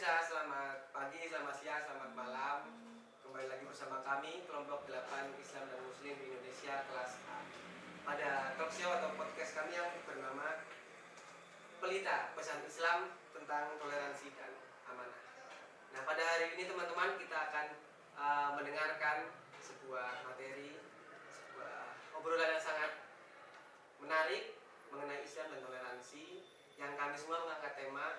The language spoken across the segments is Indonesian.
pemirsa, selamat pagi, selamat siang, selamat malam. Kembali lagi bersama kami, kelompok 8 Islam dan Muslim di Indonesia kelas A. Pada talk show atau podcast kami yang bernama Pelita, Pesan Islam tentang Toleransi dan Amanah. Nah, pada hari ini teman-teman kita akan mendengarkan sebuah materi, sebuah obrolan yang sangat menarik mengenai Islam dan toleransi yang kami semua mengangkat tema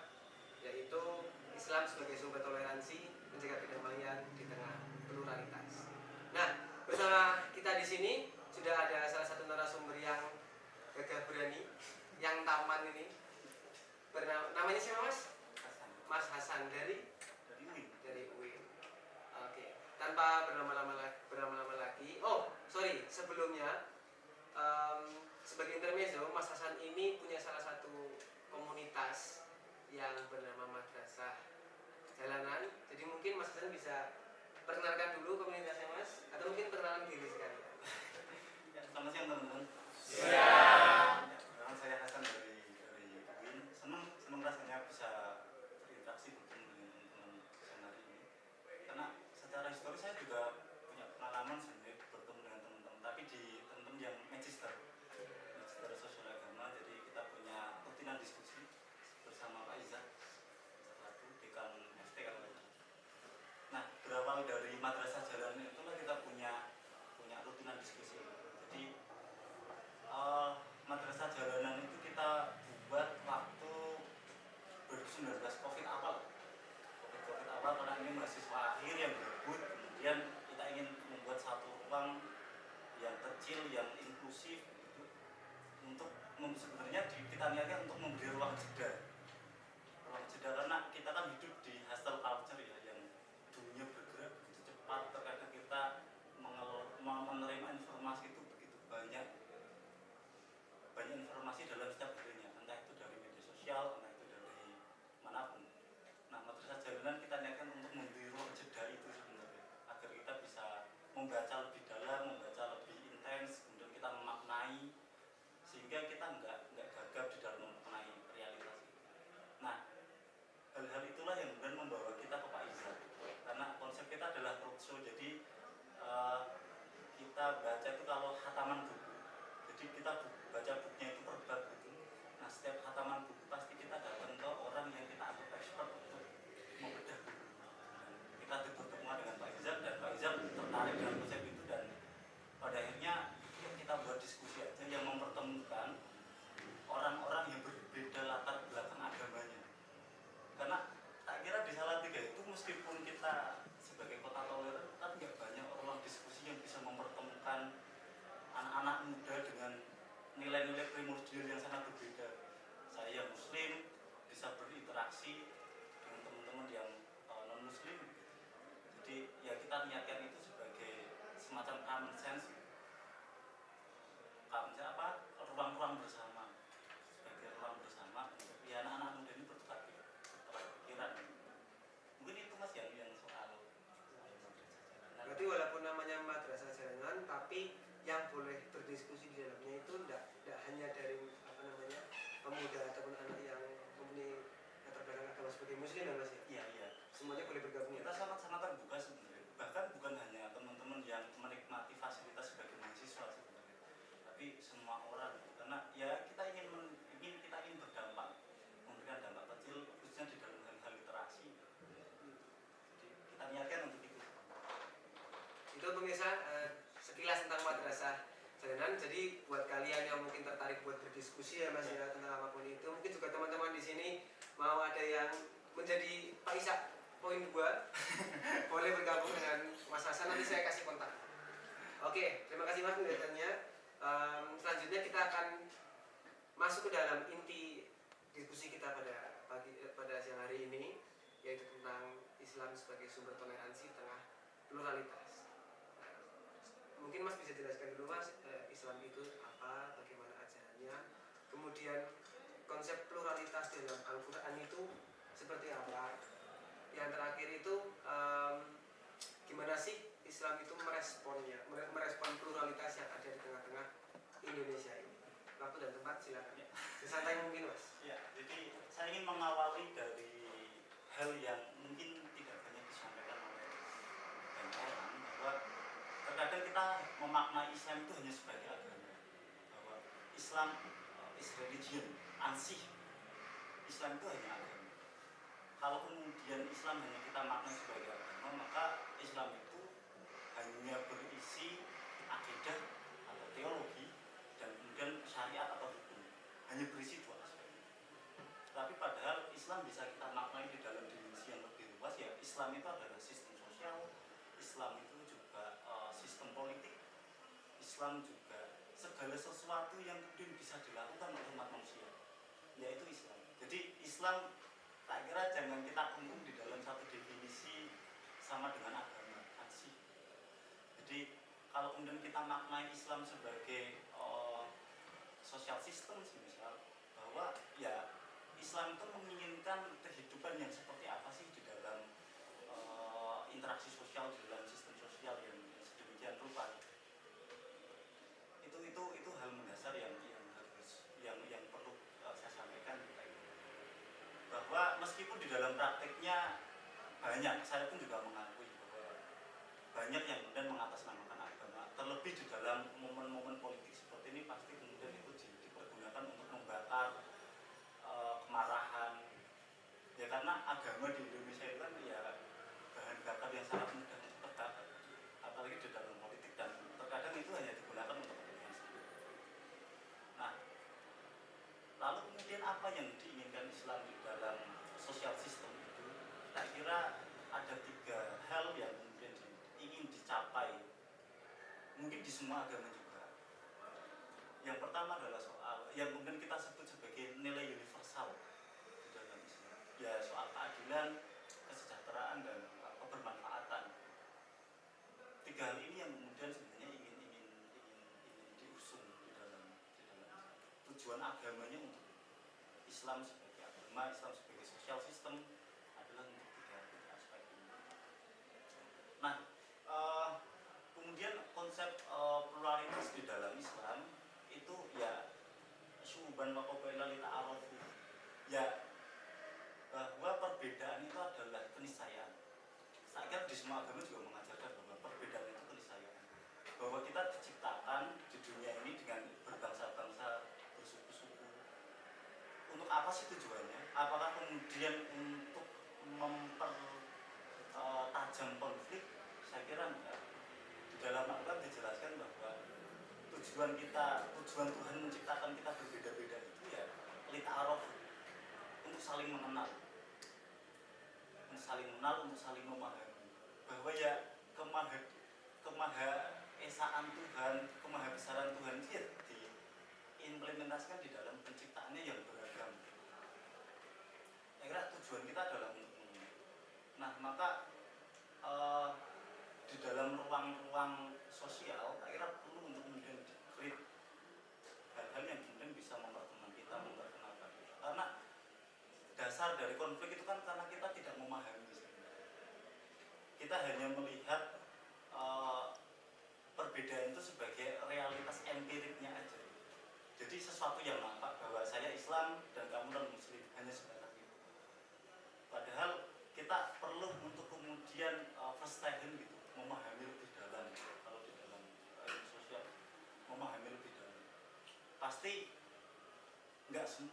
yaitu Islam sebagai sumber toleransi menjaga kedamaian di tengah pluralitas. Nah, bersama kita di sini sudah ada salah satu narasumber yang gagah berani, yang tampan ini. Namanya siapa Mas? Mas Hasan dari UIN. Oke. Tanpa berlama-lama lagi. Oh, sorry. Sebelumnya sebagai intermezzo, Mas Hasan ini punya salah satu komunitas yang bernama Madrasah Jalanan. Jadi mungkin Mas Hasan bisa perkenalkan dulu komunitasnya Mas, atau mungkin perkenalan diri sekalian. Ya, selamat siang teman-teman. Siang. Nama saya Hasan dari UIN. Senang rasanya bisa berinteraksi bertemu dengan teman-teman siang hari ini. Karena secara historis saya juga punya pengalaman sebenarnya bertemu dengan teman-teman, tapi di teman-teman yang magister sosial agama. Jadi kita punya rutinan diskusi bersama Pak Iza satu dekan FT kalau tidak. Nah, berawal dari Madrasah Jalanan itulah kita punya rutinan diskusi. Jadi Madrasah Jalanan itu kita buat waktu 2019 COVID awal karena ini mahasiswa akhir yang berebut, kemudian kita ingin membuat satu ruang yang kecil, yang inklusif gitu, untuk sebenarnya kita niatkan untuk memberi ruang jeda karena kita kan hidup di hustle culture ya, yang dunia bergerak begitu cepat. Terkadang kita menerima informasi itu begitu banyak informasi dalam setiap harinya, entah itu dari media sosial, entah itu dari manapun. Nah, Madrasah Jalanan kita niatkan untuk memberi ruang jeda itu sebenarnya, agar kita bisa membaca lebih dalam, membaca lebih intens, kemudian kita memaknai, sehingga kita nggak gagap di dalam memaknai realitas itu. Nah, hal-hal itulah yang kemudian membawa kita ke Pak Iza, karena konsep kita adalah roadshow. Jadi kita baca itu kalau hataman buku, jadi kita baca bukunya itu per bab gitu. Nah, setiap hataman buku pasti kita datang ke orang yang kita anggap expert untuk membedah buku. Dan kita bertemu dengan Pak Iza, dan Pak Iza tertarik dengan konsep itu, dan pada akhirnya kita buat diskusi aja yang mempertemukan orang-orang yang berbeda latar belakang agamanya. Karena tak kira di Salatiga itu meskipun kita sebagai kota toleran, kan nggak banyak ruang diskusi yang bisa mempertemukan anak-anak muda dengan nilai-nilai primordial yang sangat berbeda. Saya Muslim bisa berinteraksi dengan teman-teman yang non Muslim. Jadi ya kita niatkan itu sebagai semacam common sense, ruang-ruang bersama, sebagai ruang bersama untuk ya anak-anak muda ini bertukar pikiran. Mungkin itu Mas yang soal. Berarti walaupun namanya Madrasah Jalanan, tapi yang boleh berdiskusi di dalamnya itu tidak hanya dari pemuda ataupun anak yang mempunyai latar belakang agama sebagai Muslim ya Mas ya? Iya. Semuanya boleh bergabung. Kita sangat terbuka sebenarnya. Bahkan bukan hanya teman-teman yang menikmati fasilitas sebagai mahasiswa sebenarnya, tapi semua orang. Karena ya kita ingin berdampak, memberikan dampak kecil khususnya di dalam hal literasi. Jadi kita niatkan untuk itu. Itu pemirsa sekilas tentang Madrasah Jalanan. Jadi buat kalian yang mungkin tertarik buat berdiskusi ya Mas ya tentang apapun itu, mungkin juga teman-teman di sini mau ada yang menjadi Pak Ishak poin 2 boleh bergabung dengan Mas Hasan, nanti saya kasih kontak. Oke, terima kasih Mas penjelasannya. Selanjutnya kita akan masuk ke dalam inti diskusi kita pada siang hari ini, yaitu tentang Islam sebagai sumber toleransi tengah pluralitas. Mungkin Mas bisa jelaskan dulu Mas, Islam itu apa, bagaimana ajarannya, kemudian konsep pluralitas dalam Al-Quran itu seperti apa, yang terakhir itu gimana sih Islam itu merespon pluralitas yang ada di tengah-tengah Indonesia ini. Waktu dan tempat silakan. Sesantai mungkin Mas. Ya, jadi saya ingin mengawali dari hal yang mungkin tidak banyak disampaikan oleh banyak orang, bahwa terkadang kita memaknai Islam itu hanya sebagai agama, bahwa Islam is religion, ansih, Islam itu hanya agama. Kalau kemudian Islam hanya kita maknai sebagai agama, maka Islam itu hanya berisi akidah atau teologi dan kemudian syariat atau hukum, hanya berisi dua aspek. Tapi padahal Islam bisa kita maknai di dalam dimensi yang lebih luas, ya Islam itu adalah sistem sosial, Islam itu juga sistem politik, Islam juga segala sesuatu yang kemudian bisa dilakukan oleh umat manusia, yaitu Islam. Jadi Islam tak kira jangan kita kungkung di dalam satu definisi sama dengan agama ansih. Jadi kalau kemudian kita maknai Islam sebagai social system misal, bahwa ya Islam itu menginginkan kehidupan yang seperti apa sih di dalam interaksi sosial, di dalam sistem sosial yang sedemikian rupa. Itu hal mendasar yang perlu saya sampaikan, bahwa meskipun di dalam prakteknya banyak, saya pun juga mengakui bahwa banyak yang kemudian mengatasnamakan agama, terlebih di dalam momen-momen politik seperti ini pasti kemudian itu dipergunakan untuk membakar kemarahan, ya karena agama di Indonesia itu kan ya bahan bakar yang sangat mudah untuk terbakar, apalagi di dalam politik, dan terkadang itu hanya digunakan untuk kepentingan sendiri. Nah, lalu kemudian apa yang diinginkan Islam di dalam sosial sistem itu? Saya kira ada 3 hal yang kemudian ingin dicapai, mungkin di semua agama juga. Yang pertama adalah soal yang kemudian kita sebut sebagai nilai universal di dalam Islam, ya soal keadilan, kesejahteraan, dan kebermanfaatan. 3 hal ini yang kemudian sebenarnya ingin diusung di dalam Islam. Tujuan agamanya untuk Islam sebagai agama, Islam sebagai sosial sistem adalah untuk 3 aspek ini. Nah, kemudian konsep pluralitas di dalam Islam itu ya syuban wa qabaila li ta'arufu, ya bahwa perbedaan itu adalah keniscayaan. Saya kira di semua agama juga mengajarkan bahwa perbedaan itu keniscayaan, bahwa kita diciptakan di dunia ini dengan berbangsa-bangsa, bersuku-suku. Untuk apa sih tujuannya? Apakah kemudian untuk mempertajam konflik? Saya kira enggak. Di dalam Al-Quran dijelaskan bahwa tujuan Tuhan menciptakan kita berbeda-beda itu ya lita'aruf, untuk saling mengenal, untuk saling memahami, bahwa ya kemahaesaan Tuhan, kemahabesaran Tuhan itu ya diimplementasikan di dalam penciptaannya yang beragam. Saya kira tujuan kita adalah untuk ini. Nah, maka di dalam ruang-ruang sosial, saya kira perlu untuk kemudian di-create hal-hal yang kemudian bisa mempertemukan kita, memperkenalkan kita. Karena dasar dari konflik itu kan karena kita tidak memahami sebenarnya. Kita hanya melihat perbedaan itu sebagai realitas empiriknya aja. Jadi sesuatu yang nampak bahwa saya Islam dan kamu non-Muslim, hanya sebatas itu. Padahal kita perlu untuk kemudian verstehen gitu, memahami lebih dalam. Kalau di dalam sosial, memahami lebih dalam. Pasti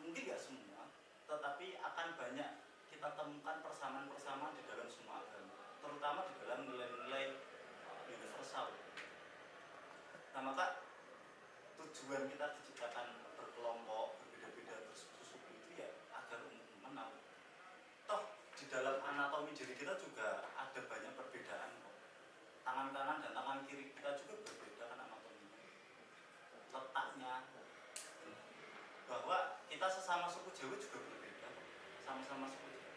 mungkin nggak semua, tetapi akan banyak kita temukan persamaan-persamaan di dalam semua agama, terutama di dalam nilai-nilai universal. Nah, maka tujuan kita diciptakan berkelompok, berbeda-beda, bersuku-suku itu ya agar umum mengenal. Toh di dalam anatomi diri kita juga ada banyak perbedaan kok. Tangan kanan dan tangan kiri kita juga berbeda kan anatominya, letaknya. Bahwa kita sesama suku Jawa juga berbeda, sama-sama suku Jawa.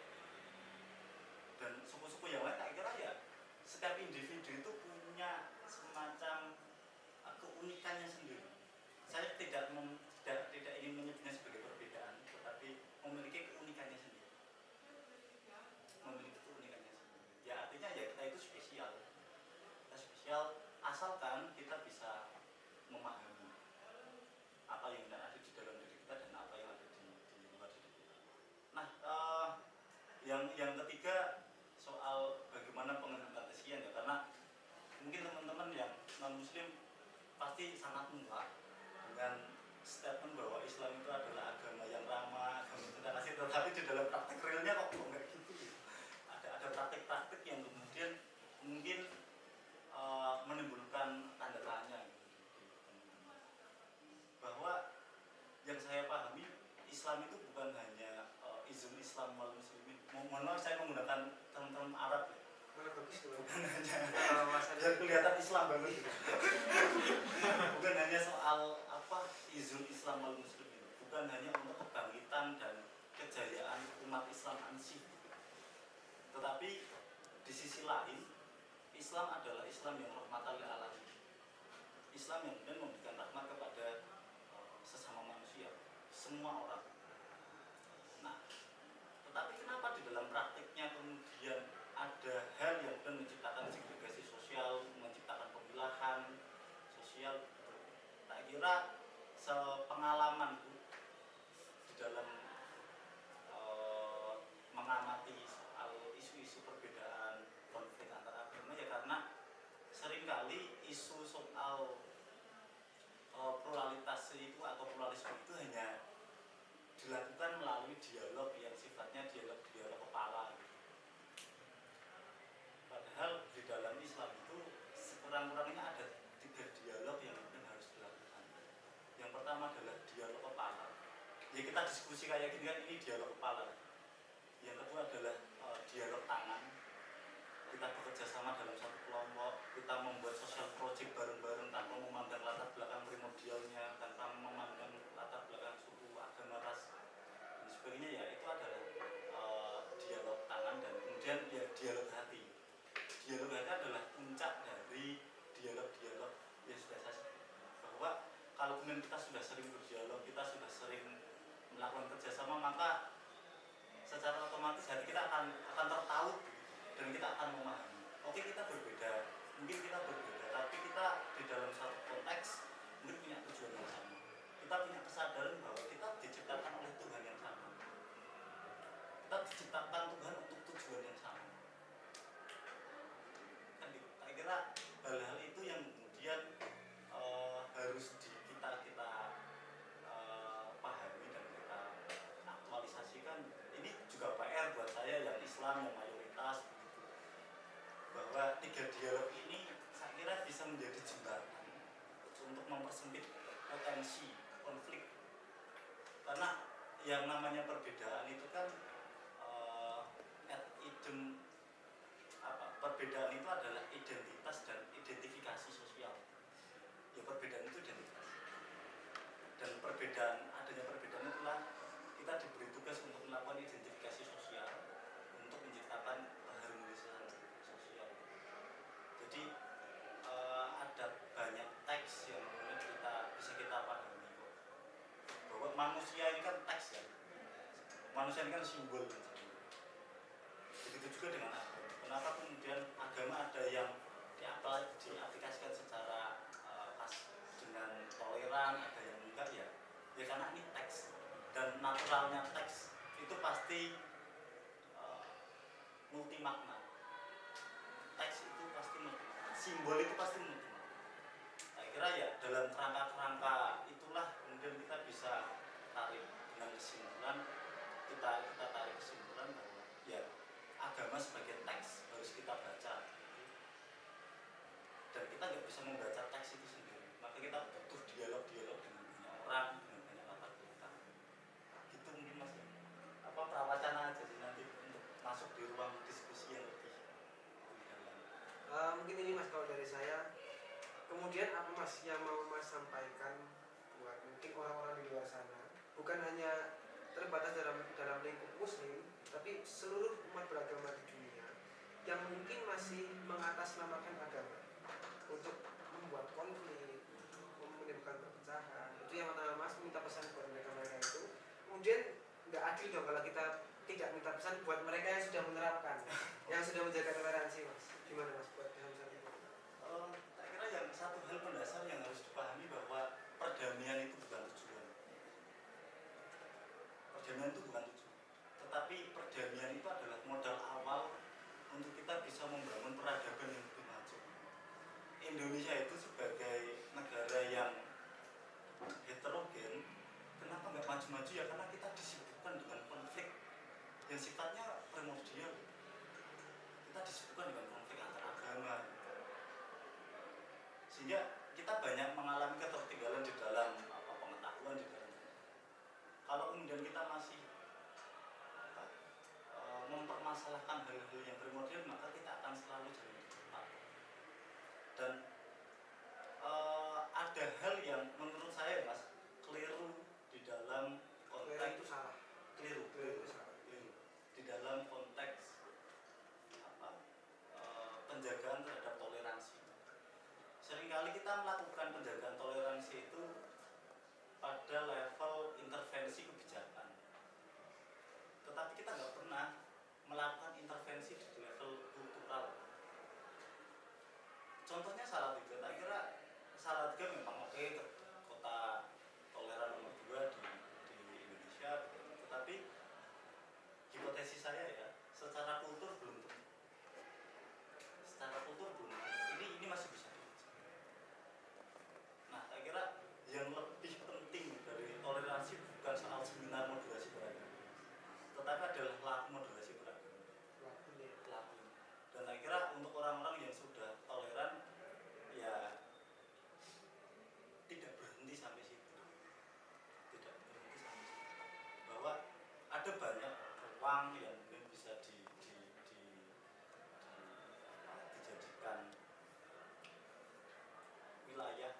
Dan suku-suku yang lain tak kira ya setiap individu itu punya semacam keunikannya sendiri. Saya tidak ingin menyebutnya sebagai perbedaan, tetapi memiliki keunikannya sendiri. Ya artinya ya kita itu spesial. Kita spesial asalkan kita bisa memahami apa yang ada di dalam diri kita dan apa yang ada di luar diri kita. Nah, yang ketiga ketiga soal bagaimana pengembangan kesian ya, karena mungkin teman-teman yang non muslim pasti sangat muak dengan statement bahwa Islam itu adalah agama yang ramah, agama yang kasih, tetapi di dalam praktek realnya kok enggak gitu. Ada praktek-praktek yang kemudian mungkin menimbulkan tanda tanya gitu. Bahwa yang saya pahami Islam itu bukan hanya izin Islam wal muslimin. Mohon maaf saya menggunakan term-term Arab ya. Bukan hanya biar kelihatan Islam banget gitu. Bukan hanya soal izin Islam wal muslimin, bukan hanya untuk kebangkitan dan kejayaan umat Islam ansih, tetapi di sisi lain Islam adalah Islam yang rahmatan lil alamin, Islam yang kemudian memberikan rahmat kepada sesama manusia, semua orang. Nah, tetapi kenapa di dalam praktiknya kemudian ada hal yang kemudian menciptakan segregasi sosial, menciptakan pemilahan sosial? Tak kira sepengalamanku di dalam mengamati soal isu-isu perbedaan konflik antar agama ya, karena seringkali isu soal pluralitas itu atau pluralisme itu hanya dilakukan melalui dialog yang sifatnya dialog kepala gitu. Padahal di dalam Islam itu sekurang-kurangnya ada 3 dialog yang mungkin harus dilakukan. Yang pertama adalah dialog kepala. Ya kita diskusi kayak gini kan, ini dialog kepala. Yang kedua adalah dialog tangan. Kita bekerja sama dalam satu kelompok, kita membuat social project bareng-bareng tanpa memandang latar belakang primordialnya, tanpa memandang latar belakang suku, agama, ras dan sebagainya. Ya itu adalah dialog tangan. Dan kemudian ya dialog hati. Dialog hati adalah puncak dari dialog-dialog yang sudah saya sebut, bahwa kalau kemudian kita sudah sering berdialog, kita sudah sering melakukan kerjasama, maka secara otomatis hati kita akan tertaut dan kita akan memahami. Oke, kita berbeda, mungkin kita berbeda, tapi kita di dalam satu konteks mungkin punya tujuan yang sama. Kita punya kesadaran bahwa kita diciptakan oleh Tuhan yang sama. Kita diciptakan Tuhan untuk tujuan yang sama. Kan gitu. Saya kira hal-hal itu yang kemudian harus kita pahami dan kita aktualisasikan. Ini juga PR buat saya yang Islam, yang mayoritas begitu, bahwa 3 dialog ini saya kira bisa menjadi jembatan untuk mempersempit potensi konflik, karena yang namanya perbedaan itu kan perbedaan itu adalah identitas dan identifikasi sosial. Ya perbedaan itu identitas, dan adanya perbedaan itulah kita diberi tugas untuk melakukan identifikasi sosial untuk menciptakan keharmonisan sosial. Jadi ada banyak teks yang bisa kita pahami kok, bahwa manusia ini kan teks ya, manusia ini kan simbol kan. Begitu juga dengan agama. Kenapa kemudian agama ada yang diaplikasikan secara khas dengan toleran, ada yang enggak ya? Ya karena ini teks, dan naturalnya teks itu pasti multi makna. Teks itu pasti multi makna, simbol itu pasti multi makna. Saya kira ya dalam kerangka itulah kemudian kita bisa tarik dengan kesimpulan, kita tarik kesimpulan bahwa ya agama sebagai teks harus kita baca, dan kita nggak bisa membaca teks itu sendiri, maka kita butuh dialog-dialog dengan banyak orang, dengan banyak latar belakang. Gitu mungkin mas ya, prawacana aja sih nanti untuk masuk di ruang diskusi yang lebih dalam. Mungkin ini mas kalau dari saya. Kemudian apa mas yang mau mas sampaikan buat mungkin orang-orang di luar sana, bukan hanya terbatas dalam lingkup muslim, tapi seluruh umat beragama di dunia yang mungkin masih mengatasnamakan agama untuk membuat konflik, menimbulkan perpecahan. Itu yang pertama mas, minta pesan buat mereka itu. Kemudian nggak adil dong kalau kita tidak minta pesan buat mereka yang sudah menerapkan, yang sudah menjaga toleransi mas. Gimana mas buat pesan-pesan itu? Saya kira yang satu hal mendasar yang harus dipahami bahwa perdamaian itu bukan tujuan. Perdamaian itu bukan tujuan, tetapi perdamaian itu adalah modal awal Indonesia itu sebagai negara yang heterogen, kenapa nggak maju-maju ya? Karena kita disibukkan dengan konflik yang sifatnya primordial. Kita disibukkan dengan konflik antar agama, sehingga kita banyak mengalami ketertinggalan di dalam pengetahuan di dalam. Kalau kemudian kita masih mempermasalahkan hal-hal yang primordial, maka kita akan selalu jadi depan. Dan ada hal yang menurut saya Mas keliru di dalam konteks itu salah. keliru di dalam konteks penjagaan terhadap toleransi. Seringkali kita melakukan penjagaan toleransi itu pada level intervensi kebijakan, tetapi kita nggak pernah melakukan intervensi di level kultural. Contohnya Salatiga, tak kira Salatiga memang oke, kota toleran nomor 2 di Indonesia, tetapi hipotesis saya ya, secara kultur belum tentu. Ini masih bisa. Nah, saya kira yang lebih penting dari toleransi bukan soal seminar moderasi beragama, tetapi adalah laku moderasi beragama. Laku. Dan saya kira untuk orang-orang yang sudah toleran, ya tidak berhenti sampai situ. Bahwa ada banyak ruang yang mungkin bisa dijadikan wilayah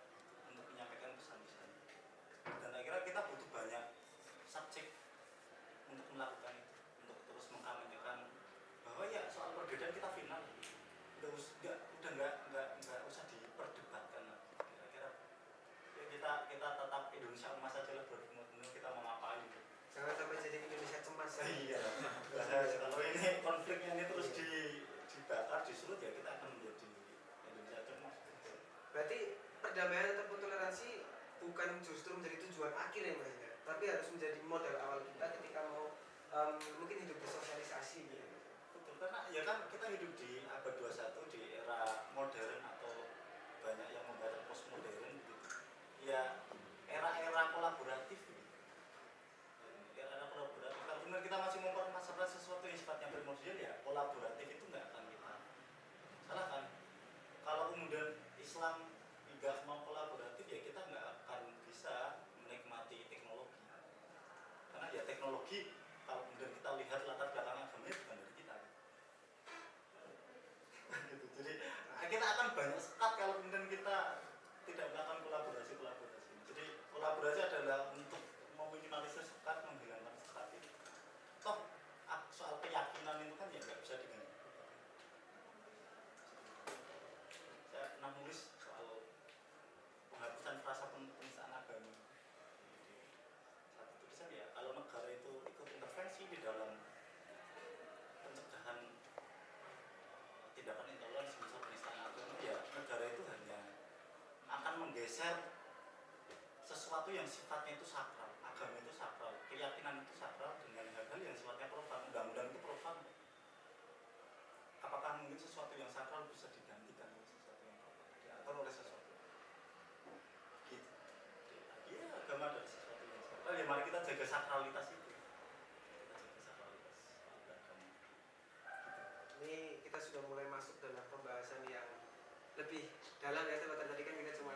untuk menyampaikan pesan-pesan. Dan saya kira kita butuh banyak subjek untuk melakukan itu, untuk terus mengkampanyekan bahwa ya soal perbedaan kita final, udah nggak usah diperdebatkan lagi. Kira-kira ya kita tetap Indonesia emas saja lah, benar-benar kita mau ngapain. Jangan sampai jadi Indonesia cemas. Iya. Kalau ini konfliknya ini terus dibakar, disurut, ya kita akan menjadi Indonesia cemas. Berarti perdamaian ataupun toleransi bukan justru menjadi tujuan akhir ya Mas ya, tapi harus menjadi modal awal kita ketika mau mungkin hidup bersosialisasi gitu. Betul, karena ya kan kita hidup di abad 21 di era modern, atau banyak yang membaca postmodern gitu. Ya era-era kolaboratif gitu. Era kolaboratif. Kalau benar kita masih mempermasalahkan sesuatu yang sifatnya primordial, ya kolaboratif itu nggak akan kita salahkan. Kalau kemudian Islam nggak mau kolaboratif, ya kita nggak akan bisa menikmati teknologi. Karena ya teknologi, kalau kemudian kita lihat latar belakang agamanya bukan dari kita. Gitu. Jadi kita akan banyak sekat kalau kemudian kita tidak melakukan kolaborasi. Jadi kolaborasi adalah untuk meminimalisir sekat, menghilangkan sekat itu. Toh soal keyakinan itu kan ya nggak bisa diganti. Saya pernah nulis soal penghapusan frasa penistaan agama. Satu tulisan ya, kalau negara itu ikut intervensi di dalam pencegahan tindakan intoleransi misal penistaan agama, ya negara itu hanya akan menggeser sesuatu yang sifatnya itu sakral. Agama itu sakral, keyakinan itu sakral, dengan hal-hal yang sifatnya profan. Undang-undang itu profan. Apakah mungkin sesuatu yang sakral bisa digantikan oleh sesuatu yang profan, diatur oleh sesuatu gitu? Ya agama adalah sesuatu yang sakral. Ya mari kita jaga sakralitas itu. Ini kita sudah mulai masuk dalam pembahasan yang lebih dalam ya, teman-teman. Tadi kan kita cuma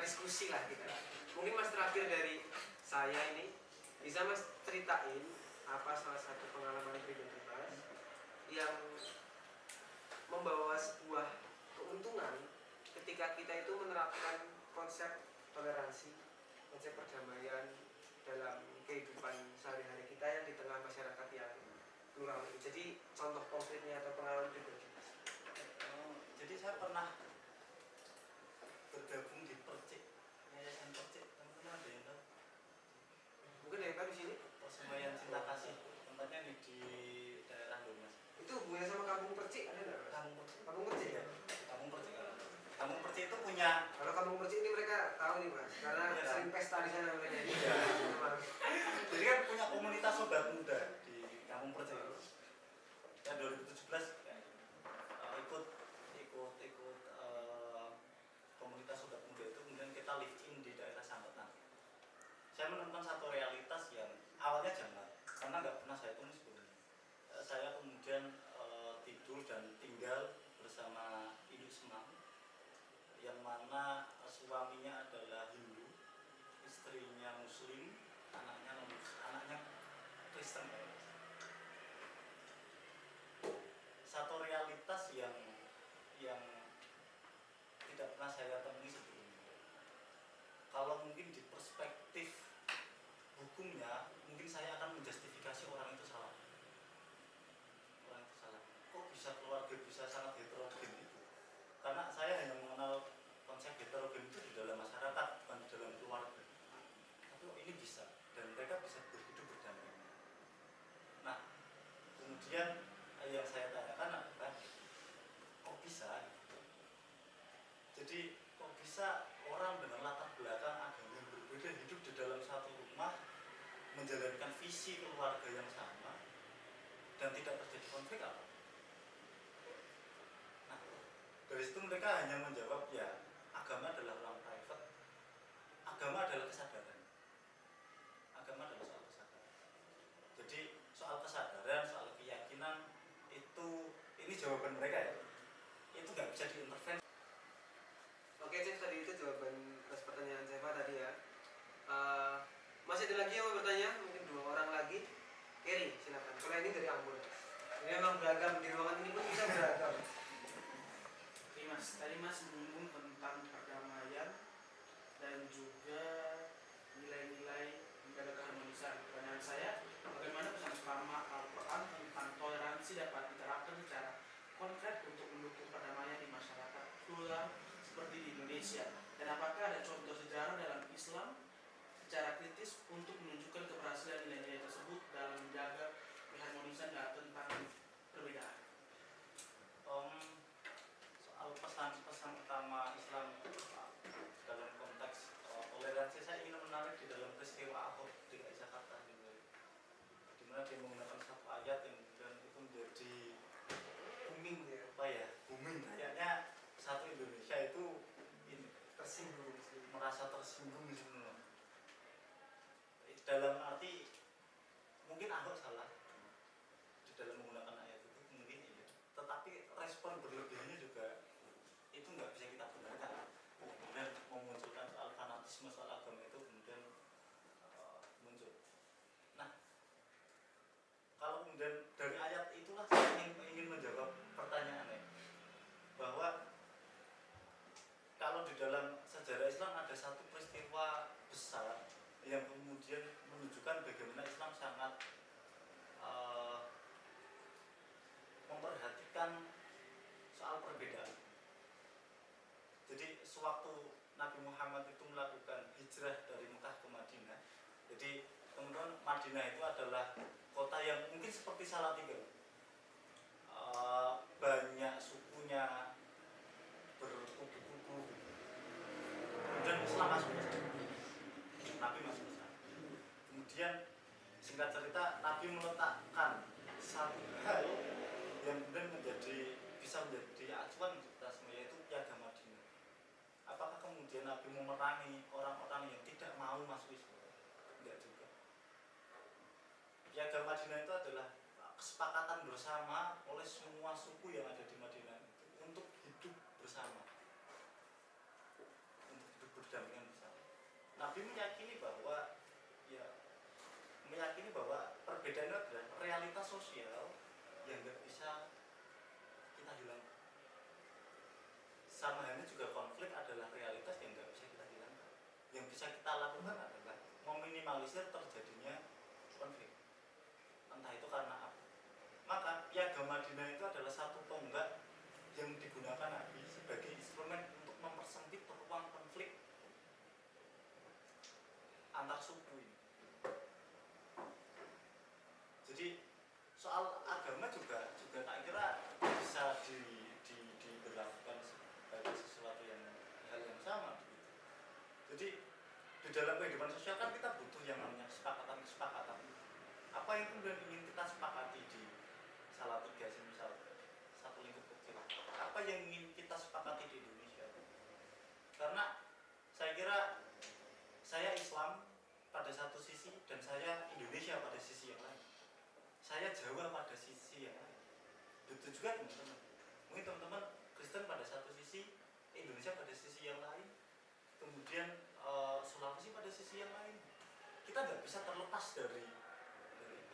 diskusi lah kita. Mungkin Mas terakhir dari saya ini bisa Mas ceritain apa salah satu pengalaman pribadi Mas yang membawa sebuah keuntungan ketika kita itu menerapkan konsep toleransi, konsep perdamaian dalam kehidupan sehari-hari kita yang di tengah masyarakat yang plural. Jadi contoh konkretnya atau pengalaman pribadi Mas. Jadi saya pernah bergabung di Percik, Yayasan Percik, teman-teman ada yang tahu? Mungkin ada yang tahu di sini? Persemayan Cinta Kasih, tempatnya di daerah Domas. Itu hubungannya sama Kampung Percik ada nggak? Kampung Percik ya? Kampung Percik itu punya. Kalau Kampung Percik ini mereka tahu nih Mas, karena ya, sering pesta di sana mereka. Iya. Jadi kan punya komunitas sobat muda di Kampung Percik itu. Dan 2017 ikut karena saya itu muslim. Saya kemudian tidur dan tinggal bersama ibu Semang yang mana suaminya adalah Hindu, istrinya Muslim, anaknya Kristen. Satu realitas yang tidak pernah saya temui sebelumnya. Kalau mungkin di perspektif hukumnya, mungkin saya akan menjustifikasi orang itu salah. Orang itu salah. Kok bisa keluarga bisa sangat heterogen itu? Karena saya hanya mengenal konsep heterogen itu di dalam masyarakat, bukan di dalam keluarga. Tapi ini bisa, dan mereka bisa berhidup berdampingan. Nah, kemudian yang saya tanyakan adalah kok bisa? Jadi kok bisa orang dengan latar belakang agama yang berbeda hidup di dalam satu rumah, menjalankan visi keluarga yang sama, dan tidak terjadi konflik apa? Nah, dari situ mereka hanya menjawab, ya agama adalah ruang private, agama adalah kesadaran, agama adalah soal kesadaran. Jadi soal kesadaran, soal keyakinan itu, ini jawaban mereka ya, itu nggak bisa diintervensi. Oke, Cep, tadi itu jawaban atas pertanyaan saya tadi ya. Masih ada lagi yang mau bertanya? Mungkin 2 orang lagi. Kerry, silakan. Kalau ini dari Ambon. Ini memang beragam, di ruangan ini pun bisa beragam. Oke Mas, tadi Mas menyinggung tentang perdamaian dan juga nilai-nilai menjaga keharmonisan. Pertanyaan saya, bagaimana pesan utama Al-Quran tentang toleransi dapat diterapkan secara konkret untuk mendukung perdamaian di masyarakat plural seperti di Indonesia? Dan apakah ada contoh sejarah dalam Islam secara kritis untuk menunjukkan keberhasilan nilai-nilai tersebut dalam menjaga keharmonisan dan tentang perbedaan? Soal pesan-pesan utama Islam dalam konteks toleransi, saya ingin menarik di dalam peristiwa Ahok di Jakarta, di mana dia menggunakan satu ayat yang kemudian itu menjadi Booming ya. apa ya, booming. Kayaknya satu Indonesia itu ini Tersinggung. merasa tersinggung semua. Dalam arti mungkin Ahok salah di dalam menggunakan ayat itu, mungkin iya. Tetapi respon berlebihannya juga itu nggak bisa kita benarkan. Kemudian memunculkan soal fanatisme soal agama itu kemudian muncul. Nah, kalau kemudian dari ayat itulah saya ingin menjawab pertanyaannya, bahwa kalau di dalam sejarah Islam ada satu peristiwa besar yang kemudian menunjukkan bagaimana Islam sangat memperhatikan soal perbedaan. Jadi sewaktu Nabi Muhammad itu melakukan hijrah dari Mekah ke Madinah, jadi teman-teman, Madinah itu adalah kota yang mungkin seperti Salatiga, banyak sukunya, berkubu-kubu. Kemudian Islam masuk ke sana, Nabi masuk ke sana. Kemudian singkat cerita, Nabi meletakkan satu hal yang kemudian bisa menjadi acuan kita semua, yaitu piagam Madinah. Apakah kemudian Nabi memerangi orang-orang yang tidak mau masuk Islam? Enggak juga. Piagam Madinah itu adalah kesepakatan bersama oleh semua suku yang ada di Madinah itu untuk hidup bersama, untuk hidup berdampingan bersama. Nabi meyakini bahwa perbedaan itu adalah realitas sosial yang nggak bisa kita hilangkan. Sama halnya juga konflik adalah realitas yang nggak bisa kita hilangkan. Yang bisa kita lakukan adalah meminimalisir terjadinya konflik, entah itu karena apa. Maka piagam Madinah itu adalah satu tonggak yang digunakan Nabi sebagai instrumen untuk mempersempit ruang konflik antar suku ini. Jadi soal agama juga tak kira bisa diberlakukan sebagai sesuatu hal yang sama. Jadi di dalam kehidupan sosial kan kita butuh yang namanya kesepakatan. Apa yang kemudian ingin kita sepakati di Salatiga, misal satu lingkup kecil, apa yang ingin kita sepakati di Indonesia? Karena saya kira saya Islam pada satu sisi dan saya Indonesia pada sisi yang lain. Jawa pada sisi yang lain. Begitu juga teman-teman. Mungkin teman-teman Kristen pada satu sisi, Indonesia pada sisi yang lain, kemudian Sulawesi pada sisi yang lain. Kita nggak bisa terlepas dari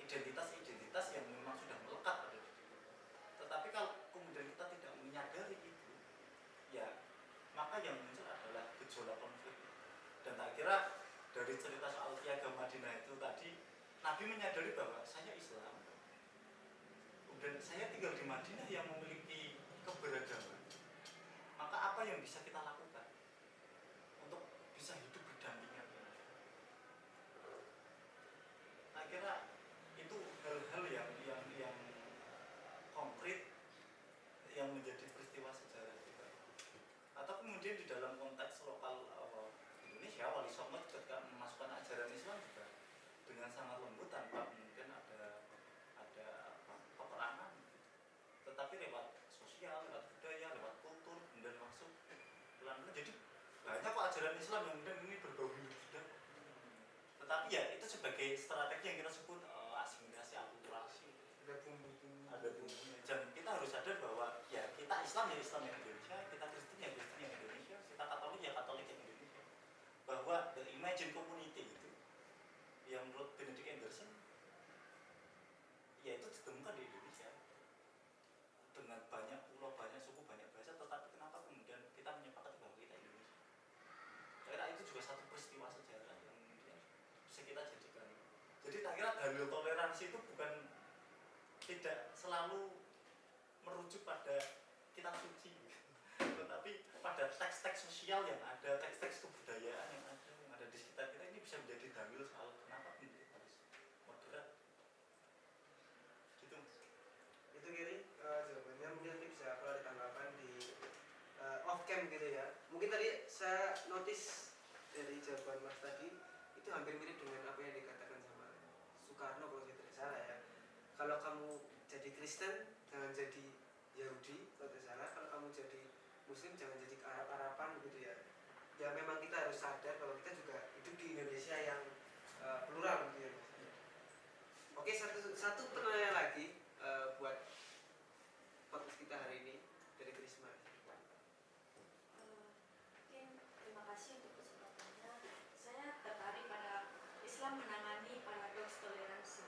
identitas-identitas yang memang sudah melekat pada diri kita. Tetapi kalau kemudian kita tidak menyadari itu, ya maka yang muncul adalah gejolak konflik. Dan tak kira dari cerita soal Piagam Madinah itu tadi, Nabi menyadari bahwa saya Islam, kemudian saya tinggal di Madinah yang memiliki keberagaman. Maka apa yang bisa kita lakukan untuk bisa hidup berdampingan? Tak kira itu hal-hal yang konkret yang menjadi peristiwa sejarah juga. Atau kemudian di dalam konteks lokal Indonesia, Wali Songo ketika memasukkan ajaran Islam juga dengan sangat lembut tanpa mungkin ada peperangan, tetapi lewat sosial, lewat budaya, lewat kultur, kemudian masuk pelan-pelan. Jadi banyak kok ajaran Islam yang kemudian ini berbau sudah. Tetapi ya itu sebagai strategi yang kita sebut asimilasi, akulturasi. Ada bumbu-bumbu. Ada bumbunya. Dan kita harus sadar bahwa ya kita Islam ya Islam yang Indonesia, kita Kristen ya Kristen yang Indonesia, kita Katolik ya Katolik yang Indonesia. Bahwa the Imagine Community itu yang menurut Benedict Anderson ya itu ditemukan di Indonesia dengan banyak pulau, banyak suku, banyak bahasa, tetapi kenapa kemudian kita menyepakati bahwa kita Indonesia? Karena itu juga satu peristiwa sejarah yang kemudian bisa kita jadikan. Jadi tak kira dalil toleransi itu bukan tidak selalu merujuk pada kitab suci, tetapi pada teks-teks sosial yang ada, teks-teks kebudayaan yang ada di sekitar kita. Ini bisa menjadi dalil soal kenapa kita harus moderat. Gitu Mas. Itu Kiri jawabannya. Mungkin nanti bisa kalau ada tanggapan di off cam gitu ya. Mungkin tadi saya notice dari jawaban Mas tadi itu hampir mirip dengan apa yang dikatakan sama Soekarno kalau saya tidak salah ya. Kalau kamu jadi Kristen jangan jadi Yahudi kalau tidak salah. Kalau kamu jadi Muslim jangan jadi Arab-Araban gitu ya. Ya memang kita harus sadar bahwa kita juga hidup di Indonesia yang plural gitu ya. Oke, satu pertanyaan lagi buat podcast kita hari ini dari Krisma. Mungkin terima kasih untuk kesempatannya. Saya tertarik pada Islam menangani paradoks toleransi.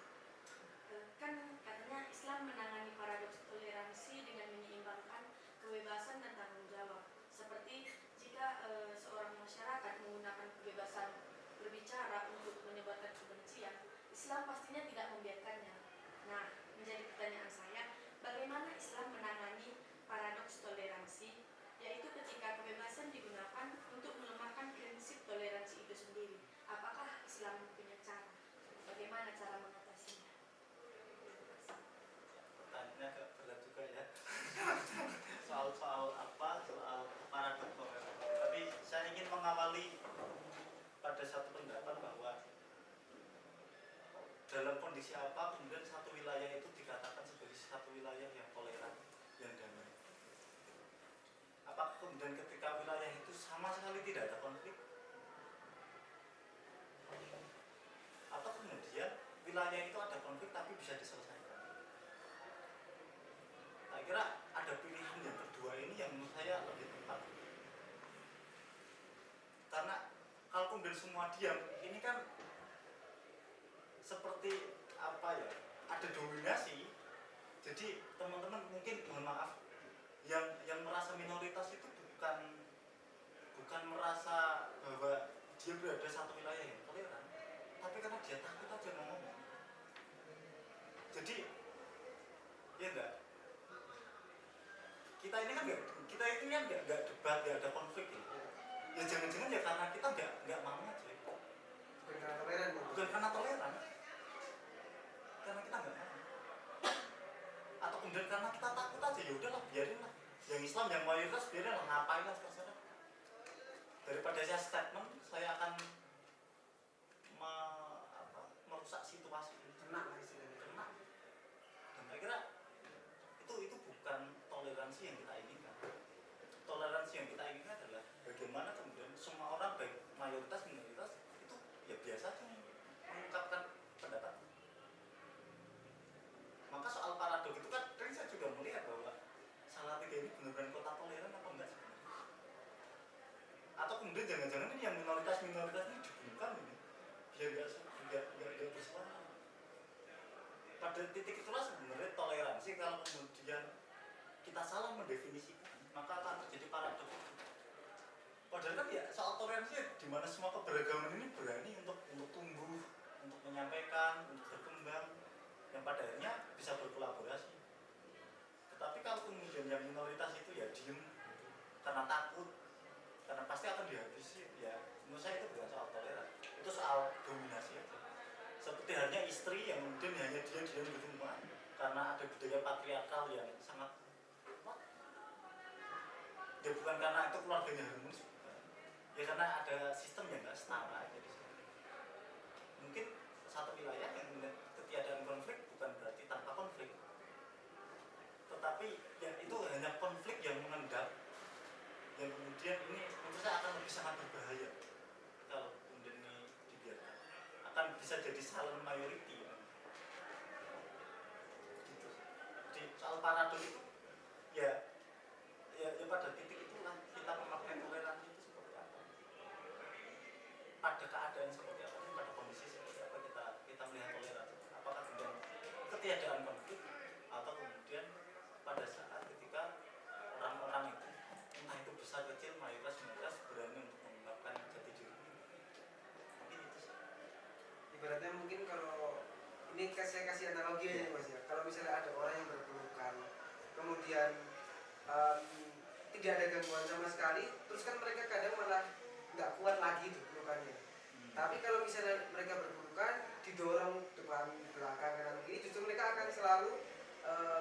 Kan katanya Islam menangani paradoks toleransi dengan menyeimbangkan kebebasan dan tanggung jawab. Seperti jika seorang masyarakat menggunakan kebebasan berbicara untuk menyebarkan kebencian, Islam pastinya tidak membiarkannya. Nah, menjadi pertanyaan saya, bagaimana Islam menangani paradoks toleransi, yaitu ketika kebebasan digunakan untuk melemahkan prinsip toleransi itu sendiri? Apakah Islam punya cara? Bagaimana cara mengatasinya? Pertanyaannya agak berat juga ya. soal apa? Soal paradoks toleransi. Tapi saya ingin mengawali pada satu pendapat bahwa dalam kondisi apa kemudian satu wilayah itu dikatakan sebagai satu wilayah yang toleran, yang damai. Apakah kemudian ketika wilayah itu sama sekali tidak ada konflik? Atau kemudian wilayah itu ada konflik tapi bisa diselesaikan? Saya kira ada pilihan yang kedua ini yang menurut saya lebih tepat. Karena kalau kemudian semua diam, ini kan seperti apa ya, ada dominasi. Jadi teman-teman mungkin mohon maaf yang merasa minoritas itu bukan merasa bahwa dia berada satu wilayah yang toleran, tapi karena dia takut aja mau ngomong. Jadi ya enggak, kita ini kan enggak debat, enggak ada konflik ya. Ya jangan-jangan ya karena kita enggak mau aja. Bukan karena toleran. Bukan karena toleran. Karena kita nggak mau, atau kemudian karena kita takut aja, ya udahlah biarin lah, yang Islam yang mayoritas biarin lah, ngapain lah terserah. Daripada saya statement, saya akan merusak situasi ini. Kena lah istilahnya. Kena. Dan saya kira itu bukan toleransi yang kita inginkan. Toleransi yang kita inginkan adalah bagaimana kemudian semua orang, baik mayoritas minoritas, itu ya biasa aja mengungkapkan pendapat. benar-benar kota toleran apa enggak sih? Atau kemudian jangan-jangan ini yang minoritas ini dibungkam ini biar nggak bersuara. Pada titik itulah sebenarnya toleransi kalau kemudian kita salah mendefinisikan maka akan terjadi paradoks. Padahal kan ya soal toleransi di mana semua keberagaman ini berani untuk tumbuh, untuk menyampaikan, untuk berkembang, yang pada akhirnya bisa berkolaborasi. Tetapi kalau kemudian yang minoritas itu ya diem karena takut, karena pasti akan dihabisi, ya menurut saya itu bukan soal toleran, itu soal dominasi aja. Seperti halnya istri yang kemudian hanya dia di rumah karena ada budaya patriarkal yang sangat kuat. Ya bukan karena itu keluarganya harmonis, ya karena ada sistem yang nggak setara aja di sana. Mungkin satu wilayah yang ketiadaan konflik bukan berarti tanpa konflik, tetapi ya itu hanya konflik yang mengendap, yang kemudian ini menurut saya akan lebih sangat berbahaya kalau kemudian ini dibiarkan, akan bisa jadi silent majority ya. Gitu. Jadi soal paradoks itu ya pada titik itulah kita memakai toleransi itu seperti apa, pada keadaan seperti apa, pada kondisi seperti apa kita melihat toleransi. Apakah kemudian ketiadaan konflik atau kemudian pada saat ketika orang-orang itu entah itu besar kecil mayoritas minoritas berani untuk mengungkapkan jati diri. Mungkin itu sih. Ibaratnya mungkin kalau ini saya kasih analogi aja Mas ya. Kalau misalnya ada orang yang berpelukan, kemudian tidak ada gangguan sama sekali, terus kan mereka kadang malah nggak kuat lagi tuh pelukannya. Tapi kalau misalnya mereka berpelukan, didorong depan, belakang, kanan kiri, justru mereka akan selalu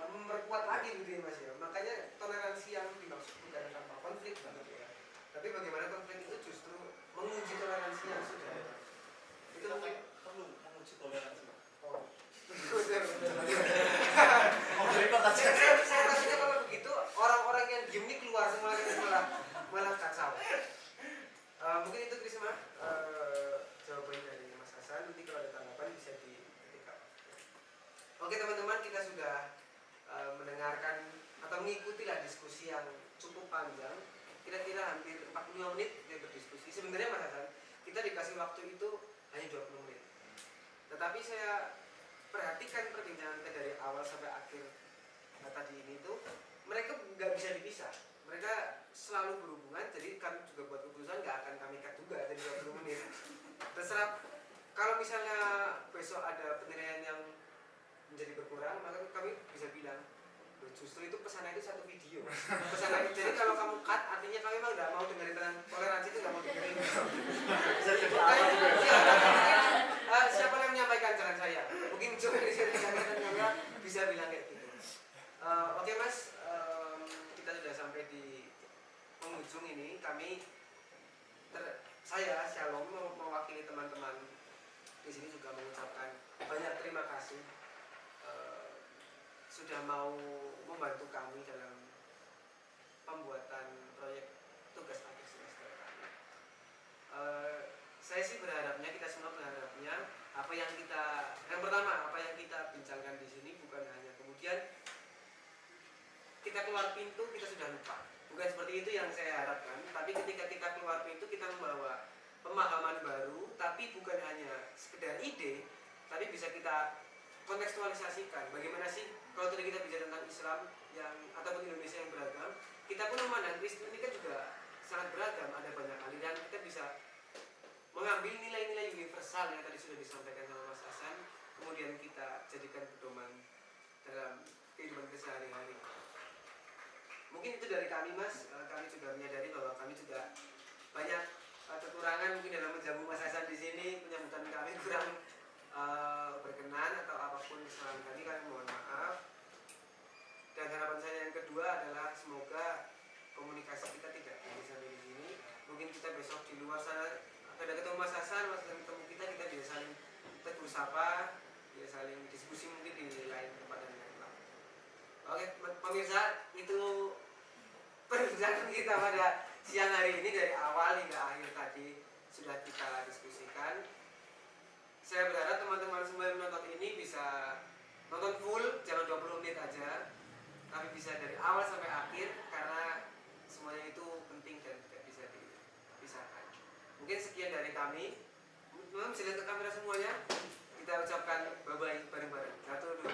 memperkuat lagi gitu ya Mas ya. Makanya toleransi yang dimaksud bukan tanpa konflik gitu ya. Tapi bagaimana konflik itu justru menguji toleransi yang sudah ada. Itu mungkin perlu menguji toleransi. oh. Saya rasanya kalau begitu orang-orang yang diem ini keluar semua malah kacau. Mungkin itu Krisma jawaban dari Mas Hasan. Nanti kalau ada tanggapan bisa diketikkan. Oke teman-teman, kita sudah mendengarkan atau mengikuti lah diskusi yang cukup panjang. Kira-kira hampir 45 menit kita berdiskusi. Sebenarnya Mas Hasan, kita dikasih waktu itu hanya 20 menit. Tetapi saya perhatikan perbincangan kita dari awal sampai akhir tadi ini tuh mereka nggak bisa dipisah, mereka selalu berhubungan. Jadi kami juga buat keputusan nggak akan kami cut juga dari 20 menit. Terserah kalau misalnya besok ada penilaian yang menjadi berkurang, maka kami bisa bilang justru itu pesannya itu satu video. Pesannya jadi kalau kamu cut artinya kami memang nggak mau dengerin tentang toleransi, itu nggak mau dengerin. Bisa jadi apa juga. Siapa yang menyampaikan saran saya? Mungkin coba bisa bilang kayak gitu. Oke Mas, kita sudah sampai di penghujung ini. Saya Shalom mewakili teman-teman di sini juga mengucapkan banyak terima kasih sudah mau membantu kami dalam pembuatan proyek tugas akhir semester kami. Saya sih berharapnya, kita semua berharapnya yang pertama apa yang kita bincangkan di sini bukan hanya kemudian kita keluar pintu kita sudah lupa, bukan seperti itu yang saya harapkan. Tapi ketika kita keluar pintu kita membawa pemahaman baru, tapi bukan hanya sekedar ide, tapi bisa kita kontekstualisasikan. Bagaimana sih kalau tadi kita bicara tentang Islam yang ataupun Indonesia yang beragam, kita pun memandang Kristen ini kan juga sangat beragam, ada banyak aliran. Kita bisa mengambil nilai-nilai universal yang tadi sudah disampaikan sama Mas Hasan, kemudian kita jadikan pedoman dalam kehidupan sehari-hari. Mungkin itu dari kami Mas, kami juga menyadari bahwa kami juga banyak kekurangan mungkin dalam menjamu Mas Hasan di sini, penyambutan kami kurang berkenan atau apapun kesalahan kami mohon maaf. Dan harapan saya yang kedua adalah semoga komunikasi kita tidak hanya sampai di sini. Mungkin kita besok di luar sana ada ketemu Mas Hasan ketemu kita bisa saling tegur sapa, bisa saling diskusi mungkin di lain tempat dan lain tempat. Oke pemirsa, itu perbincangan kita pada siang hari ini dari awal hingga akhir tadi sudah kita diskusikan. Saya berharap teman-teman semua yang menonton ini bisa nonton full, jangan 20 menit aja, tapi bisa dari awal sampai akhir karena Mungkin sekian dari kami. Bisa lihat ke kamera semuanya. Kita ucapkan bye-bye bareng-bareng. 1, 2,